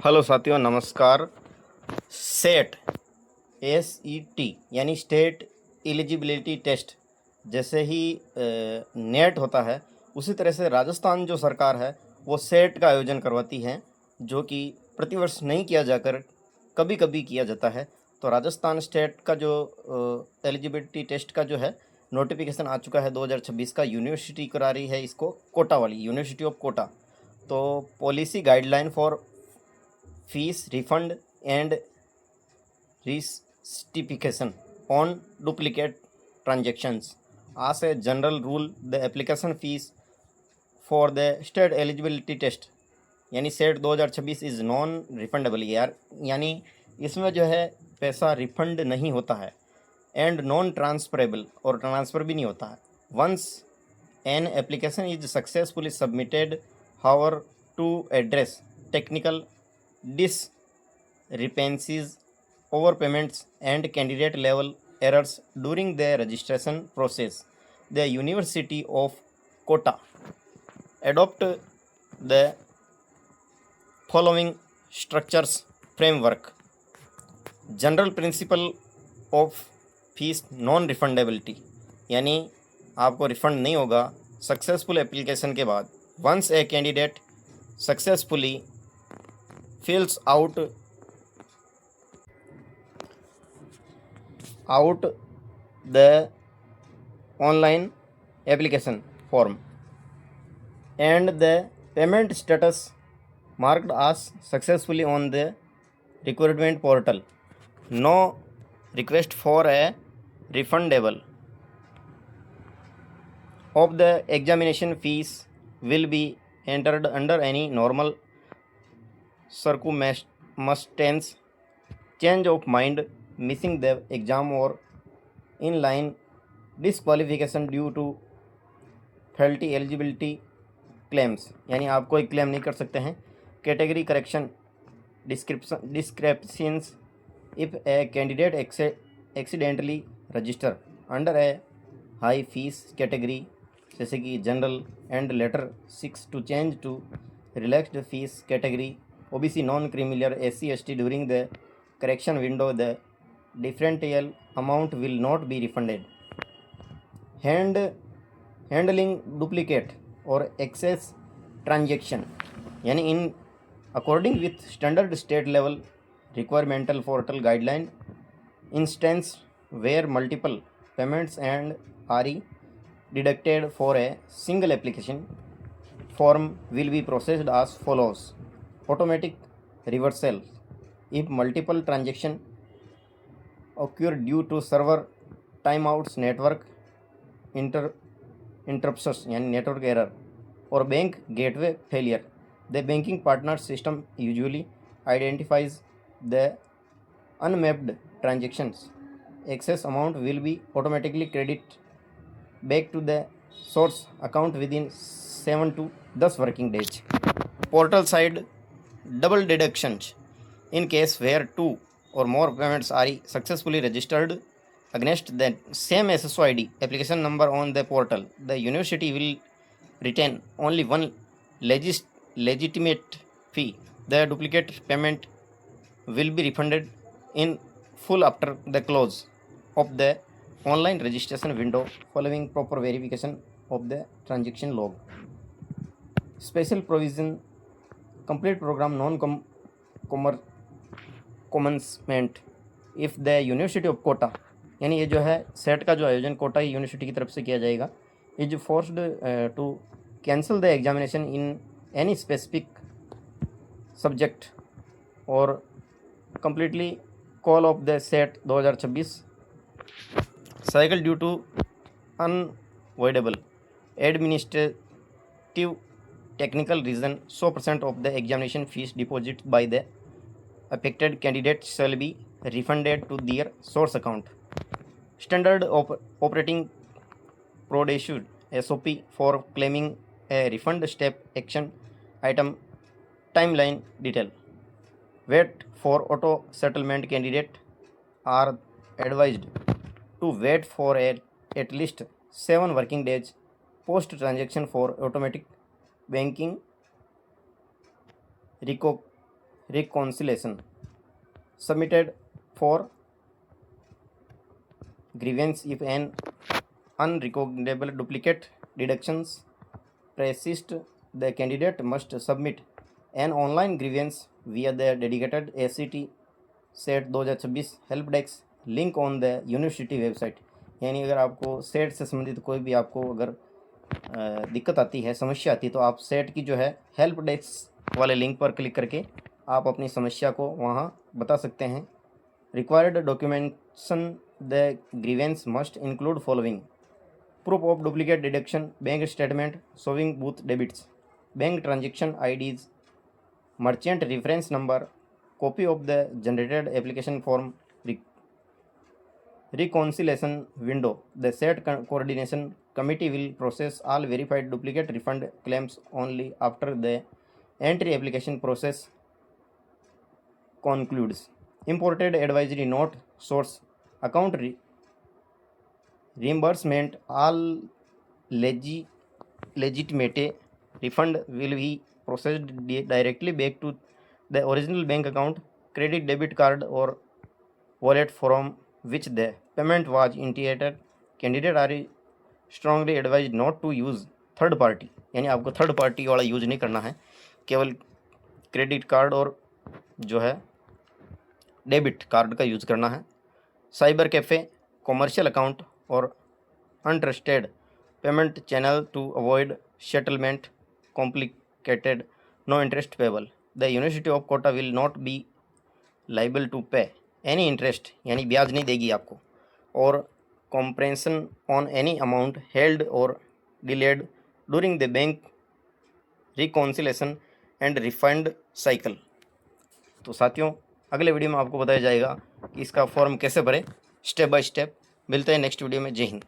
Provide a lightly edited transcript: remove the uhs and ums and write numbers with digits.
Hello साथियों, नमस्कार। Set SET यानी स्टेट एलिजिबिलिटी टेस्ट जैसे ही नेट होता है, उसी तरह से राजस्थान जो सरकार है वो सेट का आयोजन करवाती है, जो कि प्रतिवर्ष नहीं किया जाकर कभी कभी किया जाता है। तो राजस्थान स्टेट का जो एलिजिबिलिटी टेस्ट का जो है नोटिफिकेशन आ चुका है 2026 का। यूनिवर्सिटी करा रही है इसको, कोटा वाली यूनिवर्सिटी ऑफ कोटा। तो policy guideline for fees refund and recertification on duplicate transactions. As a general rule, the application fees for the state eligibility test यानी सेट 2026 इज़ नॉन रिफंडेबल यार, यानी इसमें जो है पैसा रिफंड नहीं होता है। एंड नॉन ट्रांसफरेबल, और ट्रांसफ़र भी नहीं होता है। Once an application is successfully submitted, however to address technical discrepancies, overpayments, and candidate level errors during the registration process, the University of Kota adopt the following structures framework. General principle of fees non refundability, यानी आपको refund नहीं होगा successful application के बाद। Once a candidate successfully fills out the online application form and the payment status marked as successfully on the recruitment portal, no request for a refundable of the examination fees will be entered under any normal circumstance, change of mind, missing the exam, or in-line disqualification due to faulty eligibility claims, यानी आप कोई claim नहीं कर सकते हैं। Category correction descriptions, if a candidate accidentally register under a high fee category जैसे कि general and later 6 to change to relaxed fee category OBC non-criminal SC/ST during the correction window, the differential amount will not be refunded. Handling duplicate or excess transaction, यानी in according with standard state level requirement portal guideline, instance where multiple payments and RE deducted for a single application form will be processed as follows. Automatic reversal if multiple transactions occur due to server timeouts, network interruptions यानी network error, or bank gateway failure. The banking partner system usually identifies the unmapped transactions. Excess amount will be automatically credited back to the source account within 7 to 10 working days. Portal side double deductions in case where two or more payments are successfully registered against the same SSO ID application number on the portal. The university will retain only one legitimate fee. The duplicate payment will be refunded in full after the close of the online registration window following proper verification of the transaction log. Special provision, complete program commencement if the University of Kota, यानी ये जो है set का जो आयोजन Kota university की तरफ से किया जाएगा, is forced to cancel the examination in any specific subject और completely call of the set 2026 cycle due to unavoidable administrative technical reason. 100% of the examination fees deposited by the affected candidate shall be refunded to their source account. Standard operating procedure SOP for claiming a refund, step, action item, timeline detail. Wait for auto settlement. Candidate are advised to wait for at least 7 working days post transaction for automatic banking reconciliation submitted for grievance if an unrecognizable duplicate deductions persist. The candidate must submit an online grievance via the dedicated ACT set 2026 help desk link on the university website. यानी अगर आपको set से संबंधित कोई भी आपको अगर दिक्कत आती है, समस्या आती है, तो आप सेट की जो है हेल्प डेस्क वाले लिंक पर क्लिक करके आप अपनी समस्या को वहाँ बता सकते हैं। Required documentation the grievance must include following: proof of duplicate deduction, bank statement showing booth debits, bank transaction IDs, merchant reference number, copy of the generated application form, reconciliation window. The SAT coordination committee will process all verified duplicate refund claims only after the entry application process concludes. Imported advisory note source account reimbursement. All legitimate refund will be processed directly back to the original bank account, credit, debit card or wallet from which the payment was initiated. Candidate are strongly advised not to use third party, यानी आपको third party वाला use नहीं करना है, केवल credit card और जो है डेबिट कार्ड का यूज़ करना है। साइबर कैफ़े, कॉमर्शियल अकाउंट और untrusted payment channel to avoid settlement complicated, no interest payable. The university of Kota will not be liable to pay any interest, यानी ब्याज नहीं देगी आपको, और compensation on any amount held और delayed during the bank reconciliation and refund cycle. तो साथियों, अगले वीडियो में आपको बताया जाएगा कि इसका फॉर्म कैसे भरें स्टेप बाय स्टेप। मिलते हैं नेक्स्ट वीडियो में। जय हिंद।